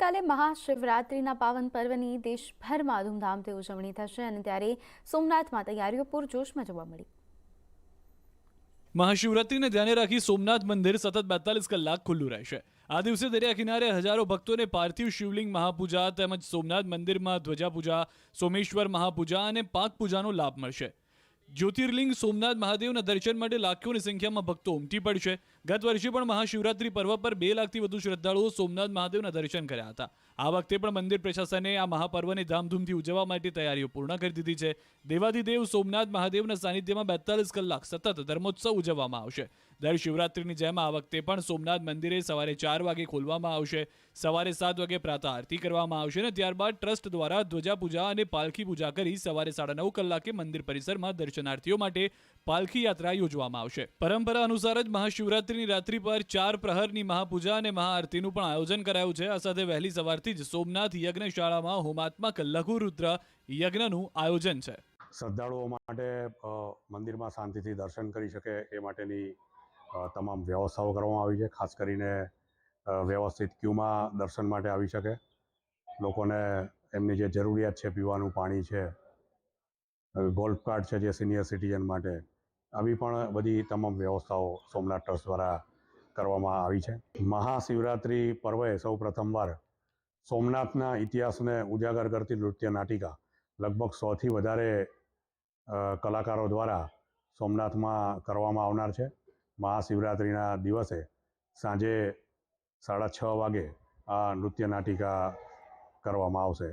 આવતીકાલે મહાશિવરાત્રિના પાવન પર્વની દેશભરમાં ધૂમધામથી ઉજવણી થશે અને ત્યારે સોમનાથમાં તૈયારીઓ પૂરજોશમાં જોવા મળી। મહાશિવરાત્રિને ધ્યાને રાખી સોમનાથ મંદિર સતત 42 કલાક ખુલ્લું રહેશે। આ દિવસે દરિયા કિનારે હજારો ભક્તોને પાર્થિવ શિવલિંગ મહાપૂજા તેમજ સોમનાથ મંદિરમાં ધ્વજા પૂજા, સોમેશ્વર મહાપૂજા અને પાક પૂજાનો લાભ મળશે। જ્યોતિર્લિંગ સોમનાથ મહાદેવના દર્શન માટે લાખોની સંખ્યામાં ભક્તો ઉમટી પડશે। ગત વર્ષે પણ મહાશિવરાત્રી પર્વ પર 2 લાખથી વધુ શ્રદ્ધાળુઓ સોમનાથ મહાદેવના દર્શન કર્યા હતા। આ વખતે પણ મંદિર પ્રશાસને આ મહાપર્વને ધામધૂમથી ઉજવવા માટે તૈયારીઓ પૂર્ણ કરી દીધી છે। દેવાધિદેવ સોમનાથ મહાદેવના સાનિધ્યમાં 42 કલાક સતત ધર્મોત્સવ ઉજવવામાં આવશે। દર શિવરાત્રીની જેમ આ વખતે પણ સોમનાથ મંદિરે સવારે 4 વાગે ખોલવામાં આવશે। સવારે 7 વાગે પ્રાતઃ આરતી કરવામાં આવશે અને ત્યારબાદ ટ્રસ્ટ દ્વારા ધ્વજા પૂજા અને પાલખી પૂજા કરી સવારે 9:30 કલાકે મંદિર પરિસરમાં દર્શનાર્થીઓ માટે પાલખી યાત્રા યોજવામાં આવશે। પરંપરા અનુસાર જ મહાશિવરાત્રીની રાત્રિ પર 4 પ્રહરની મહાપૂજા અને મહાઆરતીનું પણ આયોજન કરાયું છે। આ સાથે વહેલી સવારથી જ સોમનાથ યજ્ઞશાળામાં હોમાત્મક લઘુ રુદ્ર યજ્ઞનું આયોજન છે। શ્રદ્ધાળુઓ માટે મંદિરમાં શાંતિથી દર્શન કરી શકે એ માટેની તમામ વ્યવસ્થાઓ કરવામાં આવી છે। ખાસ કરીને વ્યવસ્થિત ક્યુમાં દર્શન માટે આવી શકે, લોકોને એમની જે જરૂરિયાત છે, પીવાનું પાણી છે, ગોલ્ફ કાર્ટ છે જે સિનિયર સિટીઝન માટે, આવી પણ બધી તમામ વ્યવસ્થાઓ સોમનાથ ટ્રસ્ટ દ્વારા કરવામાં આવી છે। મહાશિવરાત્રિ પર્વે સૌ પ્રથમવાર સોમનાથના ઇતિહાસને ઉજાગર કરતી નૃત્ય નાટિકા લગભગ 100થી વધારે કલાકારો દ્વારા સોમનાથમાં કરવામાં આવનાર છે। મહાશિવરાત્રિના દિવસે સાંજે 6:30 વાગે આ નૃત્ય નાટિકા કરવામાં આવશે।